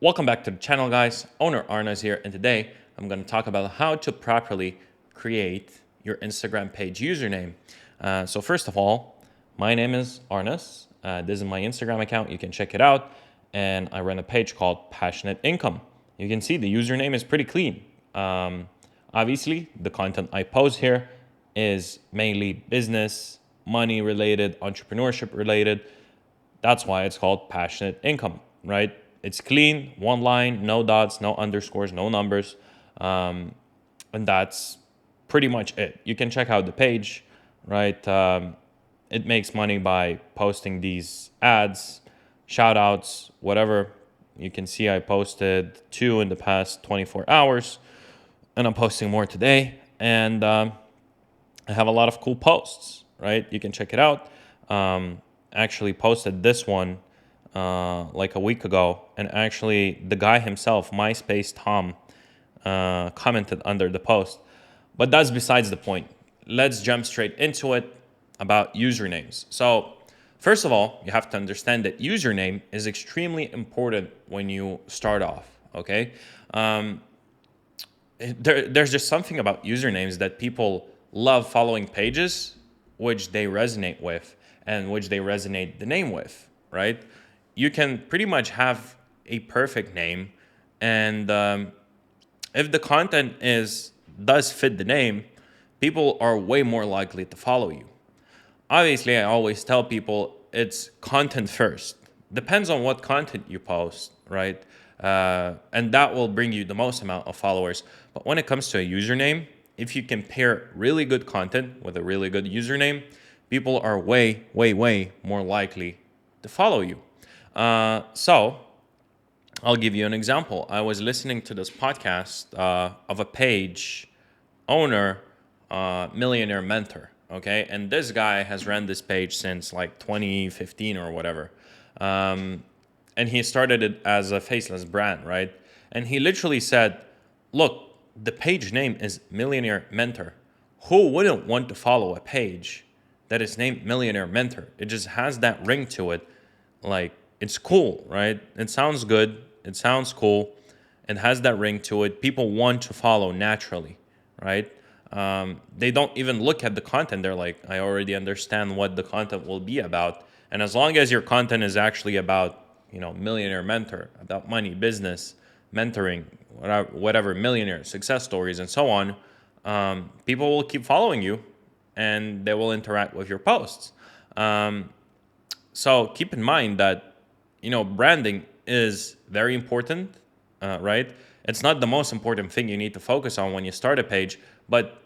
Welcome back to the channel, guys. Owner Arnas here, and today I'm going to talk about how to properly create your Instagram page username. So first of all, my name is Arnas. This is my Instagram account. You can check it out, and I run a page called Passionate Income. You can see the username is pretty clean. Obviously, the content I post here is mainly business, money related, entrepreneurship related. That's why it's called Passionate Income, right? It's clean, one line, no dots, no underscores, no numbers. And that's pretty much it. You can check out the page, right? It makes money by posting these ads, shout outs, whatever. You can see I posted 2 in the past 24 hours, and I'm posting more today. And I have a lot of cool posts, right? You can check it out. Actually posted this one like a week ago, and actually the guy himself, MySpace Tom, commented under the post. But that's besides the point. Let's jump straight into it about usernames. So first of all, you have to understand that username is extremely important when you start off, okay? There's just something about usernames that people love following pages which they resonate with and which they resonate the name with, right? You can pretty much have a perfect name, and if the content does fit the name, people are way more likely to follow you. Obviously, I always tell people it's content first. Depends on what content you post, right? And that will bring you the most amount of followers. But when it comes to a username, if you can pair really good content with a really good username, people are way, way, way more likely to follow you. So I'll give you an example. I was listening to this podcast of a page owner, millionaire mentor. Okay, and this guy has ran this page since like 2015 or whatever. And he started it as a faceless brand, right? And he literally said, look, the page name is Millionaire Mentor. Who wouldn't want to follow a page that is named Millionaire Mentor? It just has that ring to it. Like, it's cool, right? It sounds good. It sounds cool. It has that ring to it. People want to follow naturally, right? They don't even look at the content. They're like, I already understand what the content will be about. And as long as your content is actually about, millionaire mentor, about money, business, mentoring, whatever, millionaire success stories, and so on, people will keep following you and they will interact with your posts. So keep in mind that, branding is very important, right? It's not the most important thing you need to focus on when you start a page, but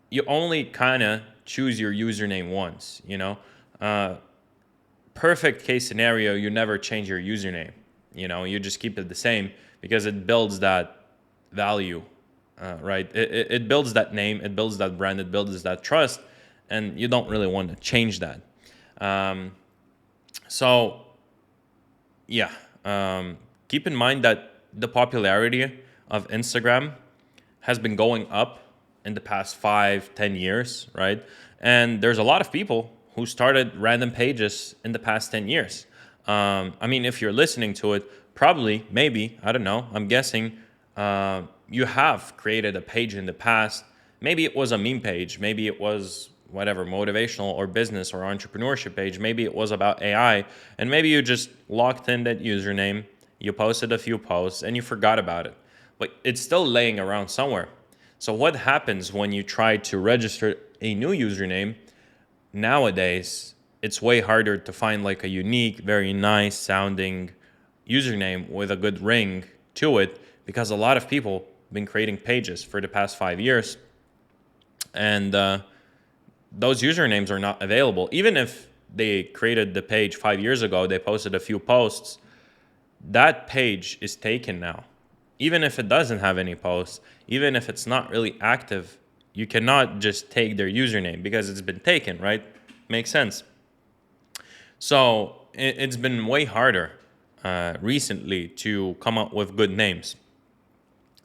you only kind of choose your username once, perfect case scenario, you never change your username. You just keep it the same because it builds that value, right? It builds that name, it builds that brand, it builds that trust, and you don't really want to change that. So, yeah, keep in mind that the popularity of Instagram has been going up in the past 5-10 years, right? And there's a lot of people who started random pages in the past 10 years. If you're listening to it, probably, maybe, I don't know, I'm guessing you have created a page in the past. Maybe it was a meme page. Maybe it was whatever, motivational or business or entrepreneurship page. Maybe it was about AI. And maybe you just locked in that username. You posted a few posts and you forgot about it. But it's still laying around somewhere. So what happens when you try to register a new username? Nowadays, it's way harder to find like a unique, very nice sounding username with a good ring to it, because a lot of people have been creating pages for the past 5 years, and those usernames are not available. Even if they created the page 5 years ago, they posted a few posts, that page is taken now. Even if it doesn't have any posts, even if it's not really active, you cannot just take their username because it's been taken, right? Makes sense. So it's been way harder recently to come up with good names.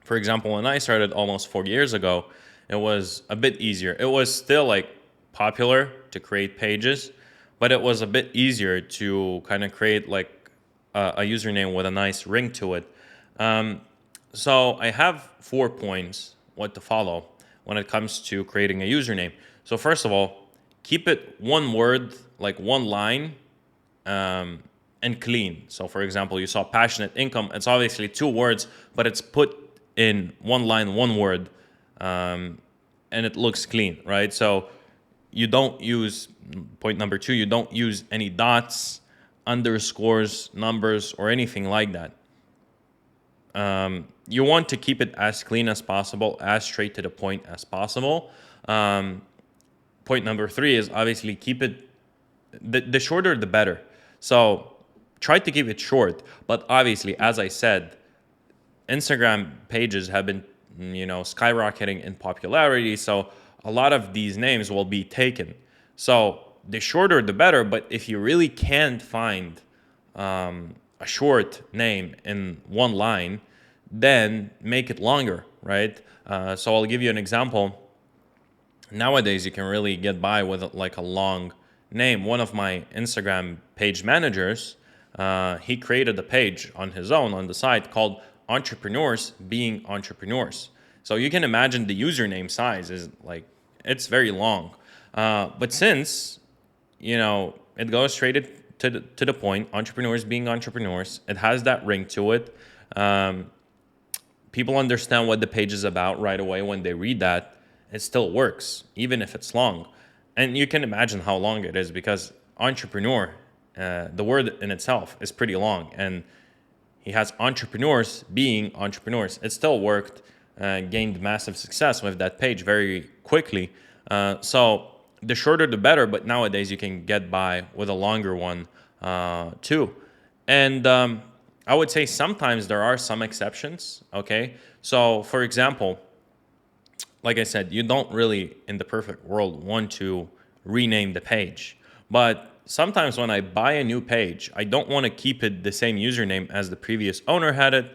For example, when I started almost 4 years ago, it was a bit easier. It was still like popular to create pages, but it was a bit easier to kind of create like a username with a nice ring to it. So I have 4 points what to follow when it comes to creating a username. So first of all, keep it one word, like one line, and clean. So for example, you saw passionate income. It's obviously 2 words, but it's put in one line, one word, and it looks clean, right? So you don't use, point number 2, you don't use any dots, underscores, numbers, or anything like that. You want to keep it as clean as possible, as straight to the point as possible. Point number 3 is obviously keep it, the shorter the better. So try to keep it short, but obviously, as I said, Instagram pages have been, skyrocketing in popularity. So a lot of these names will be taken. So the shorter the better. But if you really can't find a short name in one line, then make it longer, right? So I'll give you an example. Nowadays, you can really get by with like a long name. One of my Instagram page managers, he created a page on his own on the site called Entrepreneurs Being Entrepreneurs. So you can imagine the username size is like, it's very long. But since, it goes straight to the point, entrepreneurs being entrepreneurs, it has that ring to it. People understand what the page is about right away when they read that. It still works, even if it's long. And you can imagine how long it is because entrepreneur, the word in itself is pretty long. And he has entrepreneurs being entrepreneurs. It still worked, gained massive success with that page very quickly. So the shorter the better, but nowadays you can get by with a longer one too. And I would say sometimes there are some exceptions, okay? So for example, like I said, you don't really, in the perfect world, want to rename the page. But sometimes when I buy a new page, I don't want to keep it the same username as the previous owner had it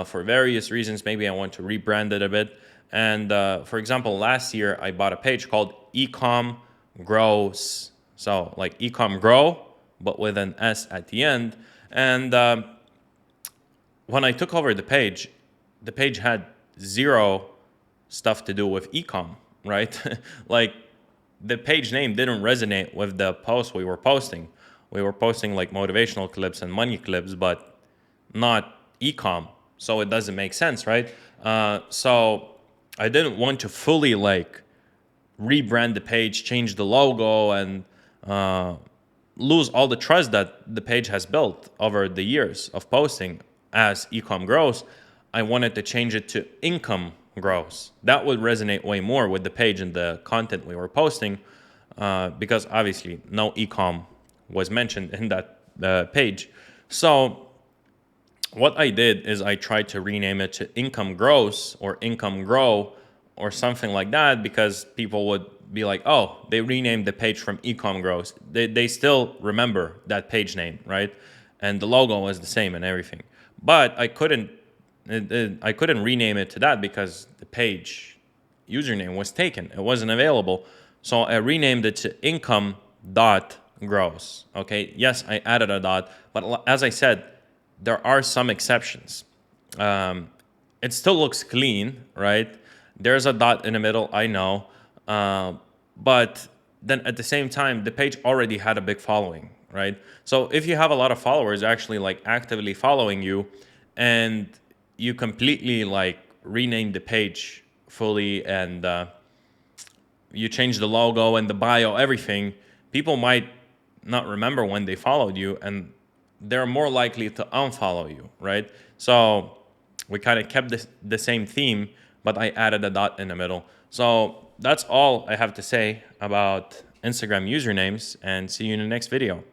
for various reasons. Maybe I want to rebrand it a bit. And for example, last year I bought a page called ecomgrows. So like ecomgrow, but with an S at the end. And when I took over the page had zero stuff to do with ecom, right? Like the page name didn't resonate with the post we were posting. We were posting like motivational clips and money clips, but not ecom. So it doesn't make sense, right? So I didn't want to fully like rebrand the page, change the logo, and lose all the trust that the page has built over the years of posting as ecom grows. I wanted to change it to income grows. That would resonate way more with the page and the content we were posting because obviously no ecom was mentioned in that page. So what I did is I tried to rename it to income grows or income grow or something like that because people would be like, oh, they renamed the page from ecom grows. They still remember that page name, right? And the logo was the same and everything. But I couldn't rename it to that because the page username was taken. It wasn't available. So I renamed it to income.grows. Okay. Yes, I added a dot, but as I said, there are some exceptions. It still looks clean, right? There's a dot in the middle, I know. But then at the same time, the page already had a big following, right? So if you have a lot of followers actually like actively following you and you completely like rename the page fully and you change the logo and the bio, everything, people might not remember when they followed you and they're more likely to unfollow you, right? So we kind of kept the same theme, but I added a dot in the middle. So that's all I have to say about Instagram usernames, and see you in the next video.